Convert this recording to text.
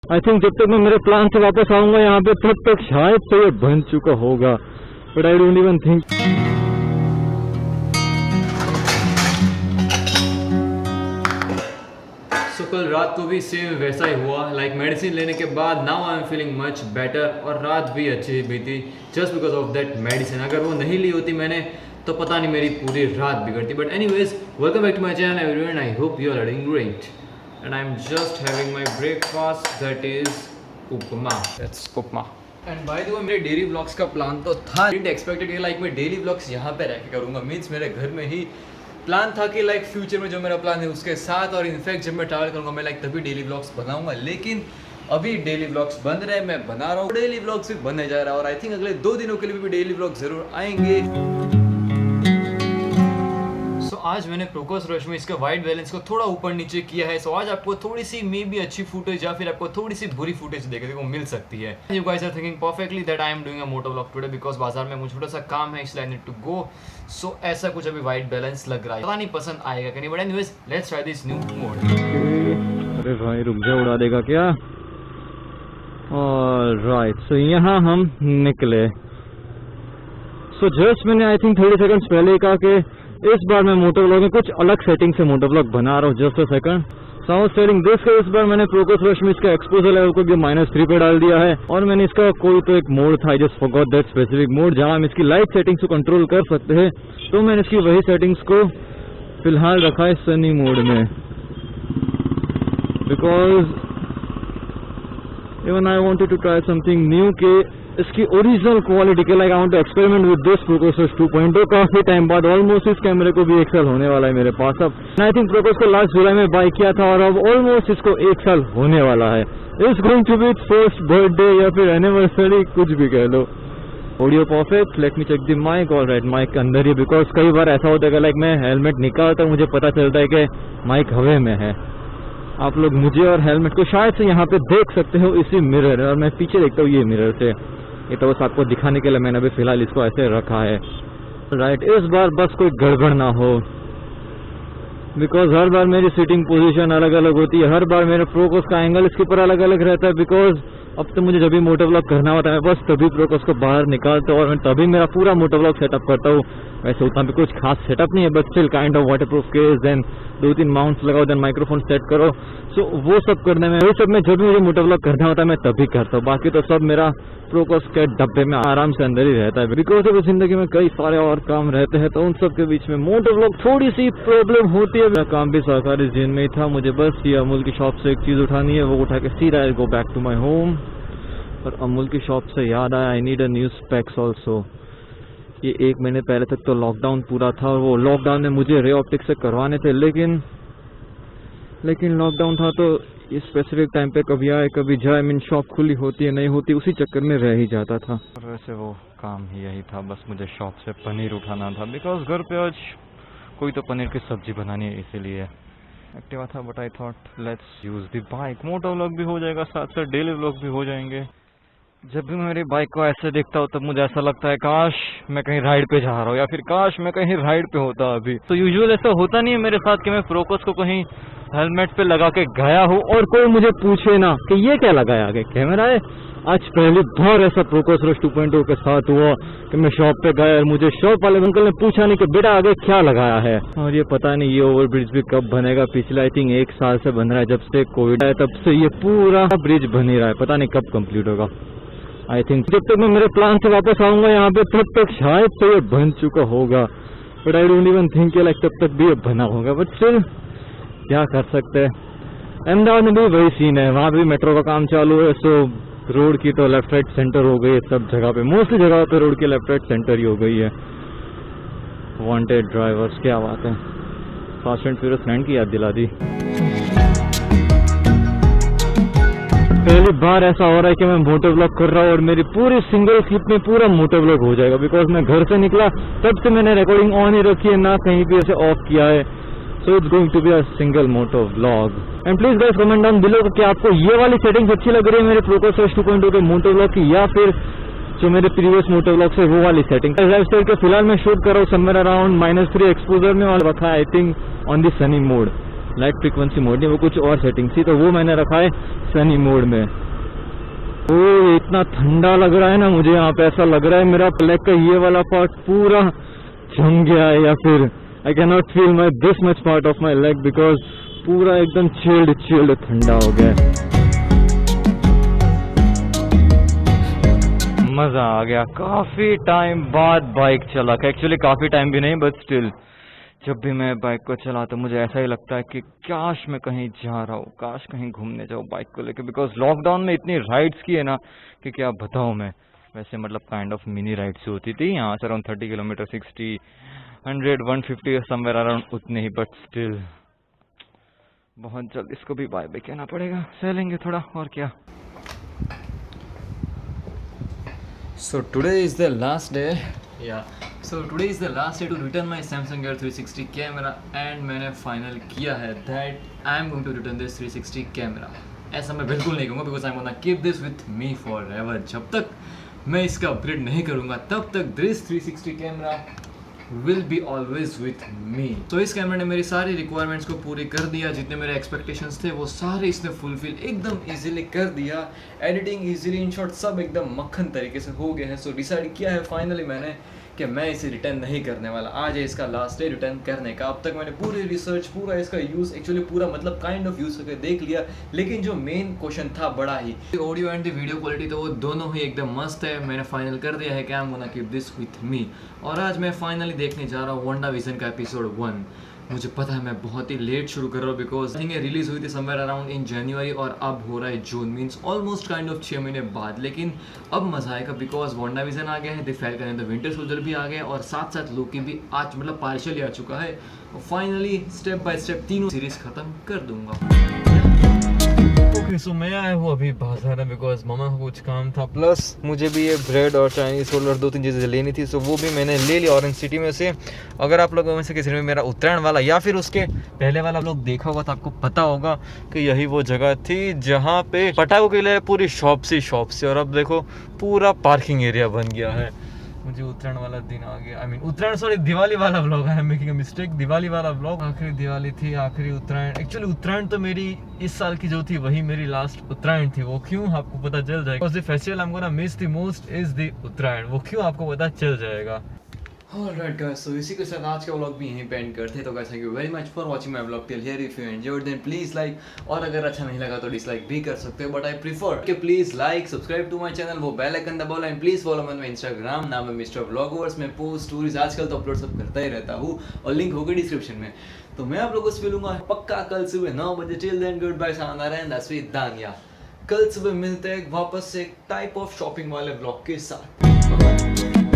I think जब तक मैं मेरे प्लान से वापस आऊंगा यहाँ पे तब तक शायद से ये बन चुका होगा, but I don't even think. कल रात को भी सेम वैसा ही हुआ, लाइक मेडिसिन लेने के बाद now I am feeling much better, और रात भी अच्छी बीती just because of that medicine. अगर वो नहीं ली होती मैंने तो पता नहीं मेरी पूरी रात बिगड़ती। But anyways, welcome back to my channel everyone, I hope you are doing great and I am just having my breakfast, that is upma. That's upma. And by the way, मेरे डेली व्लॉग्स का प्लान तो था, didn't expected like मैं daily vlogs यहाँ पे रह के करूँगा, मीन्स मेरे घर में ही प्लान था कि लाइक फ्यूचर में जो मेरा प्लान है उसके साथ, और इनफैक्ट जब मैं ट्रैवल करूँगा मैं लाइक तभी डेली व्लॉग्स बनाऊंगा। लेकिन अभी डेली व्लॉग्स बन रहे हैं, मैं बना रहा हूँ, डेली व्लॉग्स भी बनने जा रहा है, और आई थिंक अगले 2 दिनों के लिए भी डेली व्लॉग जरूर आएंगे। सो आज मैंने प्रोकोस रश में इसका वाइट बैलेंस को थोड़ा ऊपर नीचे किया है। सो आज आपको थोड़ी सी मे बी अच्छी फुटेज या फिर आपको थोड़ी सी बुरी फुटेज देखने को मिल सकती है। You guys are thinking perfectly that I am doing a moto vlog today because बाजार में मुझे छोटा सा काम है, इसलिए आई नीड टू गो। सो ऐसा कुछ अभी वाइट बैलेंस लग रहा है, पता नहीं पसंद आएगा कि नहीं, but anyways let's try this new mode. अरे भाई रुक जा, उड़ा देगा क्या? ऑलराइट, सो यहाँ हम निकले। सो जस्ट मैंने आई थिंक 30 सेकंड्स पहले कहा कि इस बार मैं मोटो व्लॉग में कुछ अलग सेटिंग से मोटो व्लॉग बना रहा हूँ। Just a second, so I was telling this कि इस बार मैंने प्रोकोस रश में इसका एक्सपोजर लेवल को भी -3 पे डाल दिया है, और मैंने इसका कोई तो एक मोड था, just forgot that specific mode, जहाँ हम इसकी लाइट सेटिंग्स को कंट्रोल कर सकते हैं। तो मैंने इसकी वही सेटिंग्स को फिलहाल रखा है सनी मोड में, because even I wanted to try something new के इसकी ओरिजिनल क्वालिटी के like I want to experiment with this procus rush 2.0। काफी टाइम बाद ऑलमोस्ट इस कैमरे को भी 1 साल होने वाला है मेरे पास अब। आई थिंक प्रोकोस को लास्ट जुलाई में बाय किया था, और अब ऑलमोस्ट इसको 1 साल होने वाला है। It's going to be its first birthday या फिर एनिवर्सरी, कुछ भी कह लो। Audio perfect, let me check the mic. Alright, mic अंदर ही, बिकॉज कई बार ऐसा होता है लाइक मैं हेलमेट निकालता हूँ, मुझे पता चलता है कि माइक हवे में है। आप लोग मुझे और हेलमेट को शायद से यहाँ पे देख सकते हो इसी मिरर, और मैं पीछे देखता हूँ ये मिरर से। ये तो बस आपको दिखाने के लिए मैंने अभी फिलहाल इसको ऐसे रखा है। राइट, इस बार बस कोई गड़बड़ ना हो, बिकॉज हर बार मेरी सीटिंग पोजीशन अलग अलग होती है, हर बार मेरे प्रोकोस का एंगल इसके ऊपर अलग अलग रहता है। बिकॉज अब तो मुझे जब भी मोटो व्लॉग करना होता है मैं बस तभी प्रोकोस को बाहर निकालता हूँ, और मैं तभी मेरा पूरा मोटो व्लॉग सेटअप करता हूँ। वैसे उतना भी कुछ खास सेटअप नहीं है, but still kind of waterproof case, then 2-3 mounts लगाओ, देन माइक्रोफोन सेट करो। सो वो सब करने में, वही सब में जब भी मुझे मोटो व्लॉग करना होता है मैं तभी करता हूँ। बाकी तो सब मेरा प्रोकोस के डब्बे में आराम से अंदर ही रहता है, बिकॉज अब जिंदगी में कई सारे और काम रहते हैं, तो उन सब के बीच में मोटो व्लॉग थोड़ी सी प्रॉब्लम होती है। मेरा काम भी सरकारी जीन में ही था, मुझे बस ये अमूल की शॉप से एक चीज उठानी है, वो उठा के सीधा go back to my home. और अमूल की शॉप से याद आया, I need a new specs also. ये 1 महीने पहले तक तो लॉकडाउन पूरा था, और वो लॉकडाउन में मुझे रे ऑप्टिक्स से करवाने थे, लेकिन लॉकडाउन था तो इस स्पेसिफिक टाइम पे कभी आए कभी जाए, मीन शॉप खुली होती है नहीं होती, उसी चक्कर में रह ही जाता था। और वैसे वो काम ही यही था, बस मुझे शॉप से पनीर उठाना था, बिकॉज घर पे आज कोई तो पनीर की सब्जी बनानी है, इसीलिए एक्टिवा था। But I thought let's use the bike, moto vlog भी हो जाएगा, साथ साथ डेली व्लॉग भी हो जाएंगे। जब भी मैं मेरी बाइक को ऐसे देखता हूँ तब मुझे ऐसा लगता है काश मैं कहीं राइड पे जा रहा हूँ, या फिर काश मैं कहीं राइड पे होता अभी। तो यूजुअल ऐसा होता नहीं है मेरे साथ कि मैं प्रोकोस को कहीं हेलमेट पे लगा के गया हूँ और कोई मुझे पूछे ना कि ये क्या लगाया, आगे कैमरा है। आज पहली बार ऐसा प्रोकोस रश 2.0 के साथ हुआ कि मैं शॉप पे गया और मुझे शॉप वाले अंकल ने पूछा नहीं कि बेटा आगे क्या लगाया है। और ये पता नहीं ये ओवरब्रिज भी कब बनेगा, पिछले आई थिंक 1 साल से बन रहा है, जब से कोविड आया तब से ये पूरा ब्रिज बन ही रहा है, पता नहीं कब कंप्लीट होगा। आई थिंक जब तक मैं मेरे प्लान से वापस आऊंगा यहाँ पे तब तक शायद से ये बन चुका होगा, but I don't even think like तब तक भी ये बना होगा। बट स्टिल क्या कर सकते हैं, अहमदाबाद में भी वही सीन है, वहाँ भी मेट्रो का काम चालू है। सो रोड की तो लेफ्ट राइट सेंटर हो गई है सब जगह पे, मोस्टली जगह पे रोड की लेफ्ट राइट सेंटर ही हो गई है। वांटेड ड्राइवर्स, क्या बात है, फास्ट एंड फ्यूरियस 9 की याद दिला दी। पहली बार ऐसा हो रहा है कि मैं मोटो व्लॉग कर रहा हूँ और मेरी पूरी सिंगल क्लिप में पूरा मोटो व्लॉग हो जाएगा, बिकॉज मैं घर से निकला तब से मैंने रिकॉर्डिंग ऑन ही रखी है, ना कहीं भी ऐसे ऑफ किया है। So it's going to be a single moto vlog. And please guys comment down below कि आपको ये वाली सेटिंग्स अच्छी लग रही है मेरे प्रोकोस रश 2.0 के मोटो व्लॉग की, या फिर जो मेरे प्रीवियस मोटो व्लॉग से वो वाली सेटिंग। लाइफ स्टाइल के फिलहाल मैं शूट कर रहा हूँ समवेयर अराउंड -3 एक्सपोजर में और रखा है I think on the Sunny mode. Light frequency mode नहीं, वो कुछ और सेटिंग थी, तो वो मैंने रखा है सनी मोड में। ओ इतना ठंडा लग रहा है ना मुझे यहाँ पे, ऐसा लग रहा है मेरा लेग का ये वाला पार्ट पूरा जम गया है, या फिर I can not feel my this much part of my leg because पूरा एकदम चिल्ड ठंडा हो गया है। मजा आ गया, काफी टाइम बाद बाइक चला, एक्चुअली काफी टाइम भी नहीं बट स्टिल जब भी मैं बाइक को चलाता हूँ मुझे ऐसा ही लगता है कि काश मैं कहीं जा रहा हूँ, काश कहीं घूमने जाऊँ बाइक को लेकर, बिकॉज लॉकडाउन में इतनी राइड्स की है ना कि क्या बताऊँ मैं। वैसे मतलब काइंड ऑफ मिनी राइड्स होती थी यहाँ से अराउंड 30 किलोमीटर, 60, 100, 150 समवेयर अराउंड उतने ही, बट स्टिल बहुत जल्द इसको भी बाय बाय कहना पड़ेगा, चलेंगे थोड़ा और क्या। So today is the last day. Yeah. So today is the last day to return my Samsung Gear 360 camera and मैंने फाइनल किया है that I am going to return this 360 camera. ऐसा मैं बिल्कुल नहीं कहूँगा because I'm gonna keep this with me forever. जब तक मैं इसका अपग्रेड नहीं करूँगा तब तक this 360 camera will be always with me. तो इस कैमरे ने मेरी सारी रिक्वायरमेंट्स को पूरी कर दिया, जितने मेरे एक्सपेक्टेशंस थे वो सारे इसने फुलफिल एकदम इजीली कर दिया। एडिटिंग इजीली, इन शॉर्ट सब एकदम मक्खन तरीके से हो गया है। सो डिसाइड किया है फाइनली मैंने कि मैं इसे रिटर्न नहीं करने वाला। आज है इसका लास्ट डे रिटर्न करने का। अब तक मैंने पूरी रिसर्च, पूरा इसका यूज़, एक्चुअली पूरा मतलब काइंड ऑफ यूज़ करके देख लिया, लेकिन जो मेन क्वेश्चन था बड़ा ही, audio and the video quality तो वो दोनों ही एकदम मस्त है। मैंने फाइनल कर दिया है कि आई am gonna keep this with me. और आज मैं फाइनली देखने जा रहा हूँ WandaVision का एपिसोड 1। मुझे पता है मैं बहुत ही लेट शुरू कर रहा हूँ बिकॉज थिंक रिलीज हुई थी समवेयर अराउंड इन जनवरी और अब हो रहा है जून, मीन्स ऑलमोस्ट काइंड ऑफ 6 महीने बाद। लेकिन अब मजा आएगा बिकॉज WandaVision आ गया है, the falcon and the winter soldier भी आ गया और साथ साथ लोकी भी आज मतलब पार्शियली आ चुका है। और फाइनली स्टेप बाय स्टेप तीनों सीरीज खत्म कर दूंगा। ओके सो मैं आया हूँ अभी बाजार में बिकॉज मामा को कुछ काम था, प्लस मुझे भी ये ब्रेड और चाइनीज रोल और 2-3 चीज़ें लेनी थी, सो वो भी मैंने ले लिया ऑरेंज सिटी में से। अगर आप लोगों में से किसी ने मेरा उत्तरायण वाला या फिर उसके पहले वाला लोग देखा होगा तो आपको पता होगा कि यही वो जगह थी जहाँ पे पटाखों के लिए पूरी शॉप से और अब देखो पूरा पार्किंग एरिया बन गया है। मुझे उत्तरायण वाला दिन आ गया, उत्तरायण सॉरी दिवाली वाला व्लॉग है, मेकिंग अ मिस्टेक, दिवाली वाला व्लॉग। आखिरी दिवाली थी, आखिरी उत्तरायण, एक्चुअली उत्तरायण तो मेरी इस साल की जो थी वही मेरी लास्ट उत्तरायण थी। वो क्यों आपको पता चल जाएगा, the festival I am gonna miss the most is the Uttarayan, वो क्यों आपको पता चल जाएगा। Alright guys, so इसी के साथ आज का व्लॉग भी यहीं पे एंड करते हैं। तो guys thank you very much for watching my vlog till here. If you enjoyed then please like, और अगर अच्छा नहीं लगा तो डिसलाइक भी कर सकते हो, बट आई प्रीफर कि please like, subscribe to my channel, वो बेल आइकन दबाओ and please follow me on Instagram, नाम है मिस्टर व्लॉगर्स। मैं पोस्ट स्टोरीज आजकल तो अपलोड सब करता ही रहता हूँ और लिंक होगी डिस्क्रिप्शन में। तो मैं आप लोगों से मिलूंगा पक्का कल सुबह 9 बजे। टिल देन गुड बाय, सानारा एंड अस्वी दानिया। कल सुबह मिलते हैं वापस से एक टाइप ऑफ शॉपिंग वाले व्लॉग के साथ।